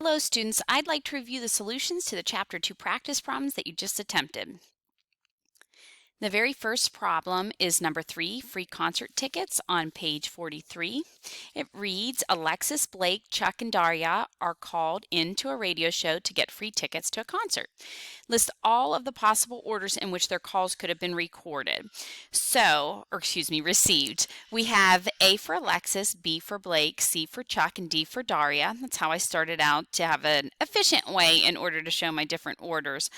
Hello students, I'd like to review the solutions to the Chapter 2 practice problems that you just attempted. The very first problem is number 3, free concert tickets on page 43. It reads, Alexis, Blake, Chuck, and Daria are called into a radio show to get free tickets to a concert. List all of the possible orders in which their calls could have been received. We have A for Alexis, B for Blake, C for Chuck, and D for Daria. That's how I started out to have an efficient way in order to show my different orders.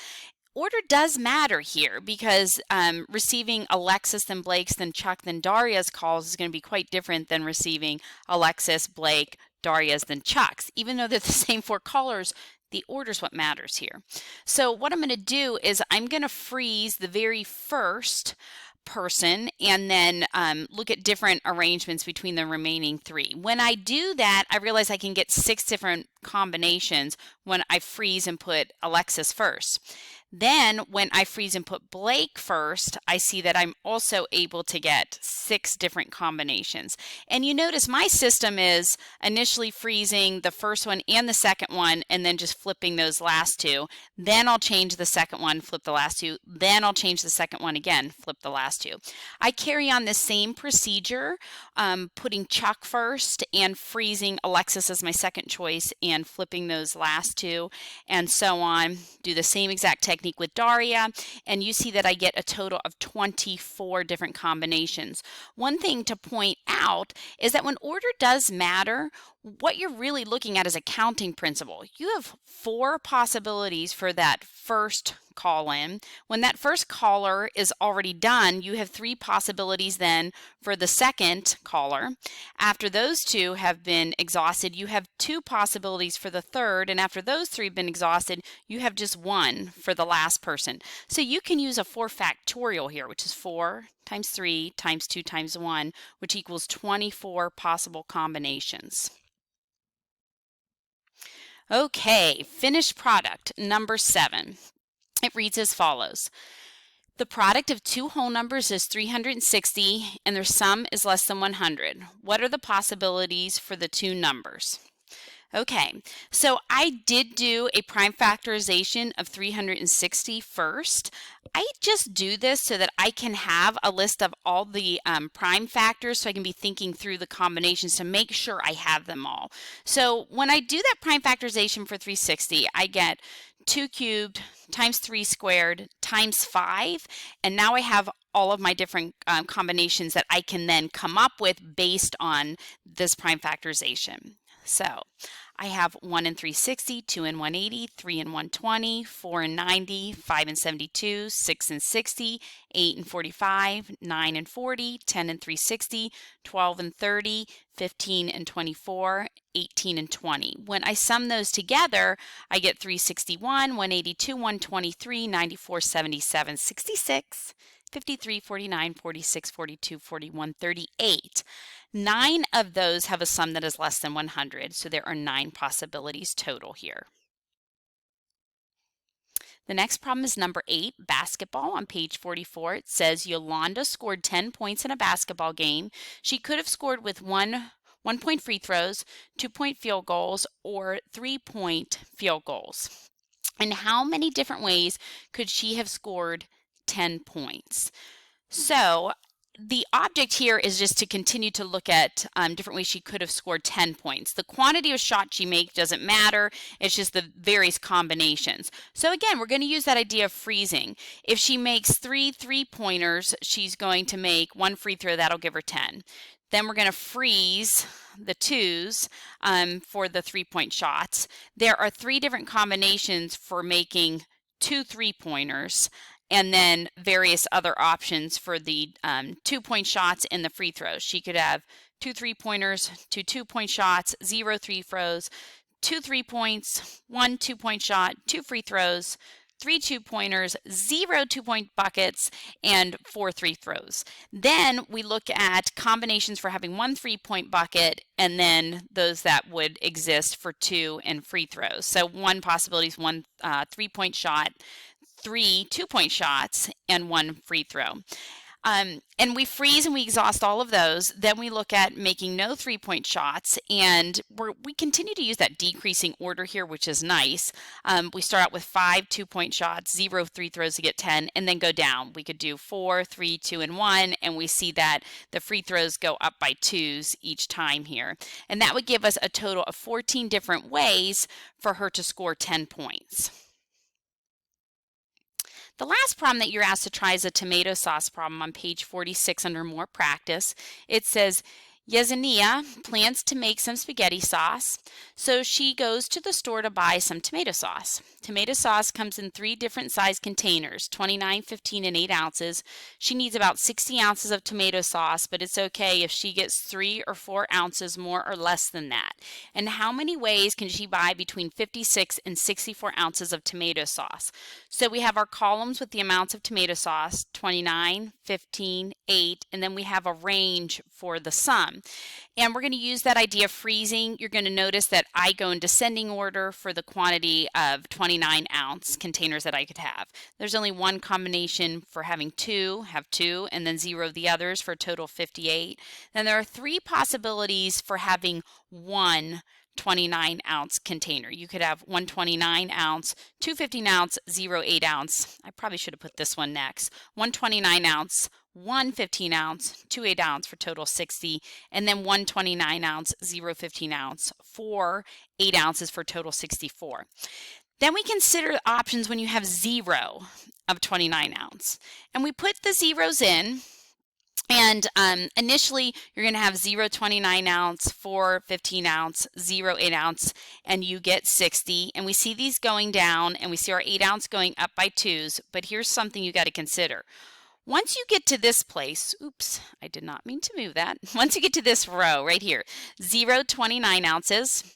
Order does matter here because receiving Alexis, then Blake's, then Chuck, then Daria's calls is going to be quite different than receiving Alexis, Blake, Daria's, then Chuck's. Even though they're the same 4 callers, the order is what matters here. So what I'm going to do is I'm going to freeze the very first person and then look at different arrangements between the remaining 3. When I do that, I realize I can get 6 different combinations when I freeze and put Alexis first. Then when I freeze and put Blake first, I see that I'm also able to get 6 different combinations. And you notice my system is initially freezing the first one and the second one and then just flipping those last 2. Then I'll change the second one, flip the last 2. Then I'll change the second one again, flip the last 2. I carry on the same procedure, putting Chuck first and freezing Alexis as my second choice and flipping those last 2 and so on. Do the same exact technique with Daria, and you see that I get a total of 24 different combinations. One thing to point out is that when order does matter, what you're really looking at is a counting principle. You have 4 possibilities for that first call-in. When that first caller is already done, you have 3 possibilities then for the second caller. After those 2 have been exhausted, you have 2 possibilities for the third, and after those 3 have been exhausted, you have just 1 for the last person. So you can use a 4 factorial here, which is 4 times 3 times 2 times 1, which equals 24 possible combinations. Okay, finished product number 7. It reads as follows. The product of 2 whole numbers is 360 and their sum is less than 100. What are the possibilities for the 2 numbers? Okay, so I did do a prime factorization of 360 first. I just do this so that I can have a list of all the prime factors so I can be thinking through the combinations to make sure I have them all. So when I do that prime factorization for 360, I get 2 cubed times 3 squared times 5, and now I have all of my different combinations that I can then come up with based on this prime factorization. So I have 1 and 360, 2 and 180, 3 and 120, 4 and 90, 5 and 72, 6 and 60, 8 and 45, 9 and 40, 10 and 360, 12 and 30, 15 and 24, 18 and 20. When I sum those together, I get 361, 182, 123, 94, 77, 66, 53, 49, 46, 42, 41, 38. 9 of those have a sum that is less than 100, so there are 9 possibilities total here. The next problem is number 8, basketball on page 44. It says Yolanda scored 10 points in a basketball game. She could have scored with 1-point free throws, 2-point field goals, or 3-point field goals. And how many different ways could she have scored 10 points? So the object here is just to continue to look at different ways she could have scored 10 points. The quantity of shots she makes doesn't matter. It's just the various combinations. So again, we're going to use that idea of freezing. If she makes 3 3-pointers, she's going to make 1 free throw. That'll give her 10. Then we're going to freeze the 2s for the 3-point shots. There are 3 different combinations for making 2 3-pointers. And then various other options for the 2-point shots and the free throws. She could have 2 3-pointers, 2 2-point shots, 0 free throws, 2 3-points, 1 2-point shot, 2 free throws, 3 2-pointers, 0 2-point buckets, and 4 free throws. Then we look at combinations for having 1 3-point bucket and then those that would exist for 2 and free throws. So one possibility is 1 3-point shot, 3 2-point shots, and 1 free throw. And we freeze and we exhaust all of those. Then we look at making no 3-point shots, and we continue to use that decreasing order here, which is nice. We start out with 5 2-point shots, 0 free throws to get 10, and then go down. We could do 4, 3, 2, and 1, and we see that the free throws go up by 2s each time here. And that would give us a total of 14 different ways for her to score 10 points. The last problem that you're asked to try is a tomato sauce problem on page 46 under More Practice. It says, Yesenia plans to make some spaghetti sauce, so she goes to the store to buy some tomato sauce. Tomato sauce comes in 3 different size containers, 29, 15, and 8 ounces. She needs about 60 ounces of tomato sauce, but it's okay if she gets 3 or 4 ounces more or less than that. And how many ways can she buy between 56 and 64 ounces of tomato sauce? So we have our columns with the amounts of tomato sauce, 29, 15, 8, and then we have a range for the sum. And we're going to use that idea of freezing. You're going to notice that I go in descending order for the quantity of 29-ounce containers that I could have. There's only one combination for having 2, have 2, and then 0 the others for a total of 58. Then there are 3 possibilities for having 1 29-ounce container. You could have 1 29-ounce, 2 15-ounce, 0 8-ounce. I probably should have put this one next. 1 29-ounce, 1 15-ounce, 2 8-ounce for total 60, and then 1 29-ounce, 0 15-ounce, 4 8 ounces for total 64. Then we consider options when you have 0 of 29-ounce. And we put the zeros in. And initially, you're going to have 0 29-ounce, 4 15-ounce, 0 8-ounce, and you get 60. And we see these going down, and we see our 8-ounce going up by 2s. But here's something you got to consider. Once you get to this place, oops, I did not mean to move that. Once you get to this row right here, 0 29 ounces,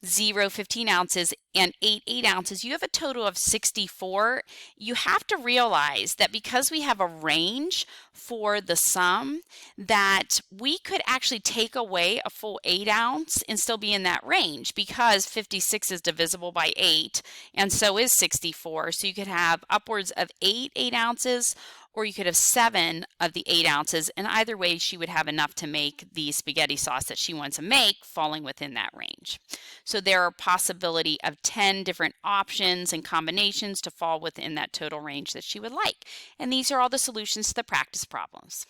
0 15 ounces, and 8 8 ounces, you have a total of 64. You have to realize that because we have a range for the sum, that we could actually take away a full 8 ounce and still be in that range, because 56 is divisible by 8, and so is 64. So you could have upwards of 8 8 ounces, or you could have 7 of the 8 ounces, and either way she would have enough to make the spaghetti sauce that she wants to make, falling within that range. So there are a possibility of 10 different options and combinations to fall within that total range that she would like. And these are all the solutions to the practice problems.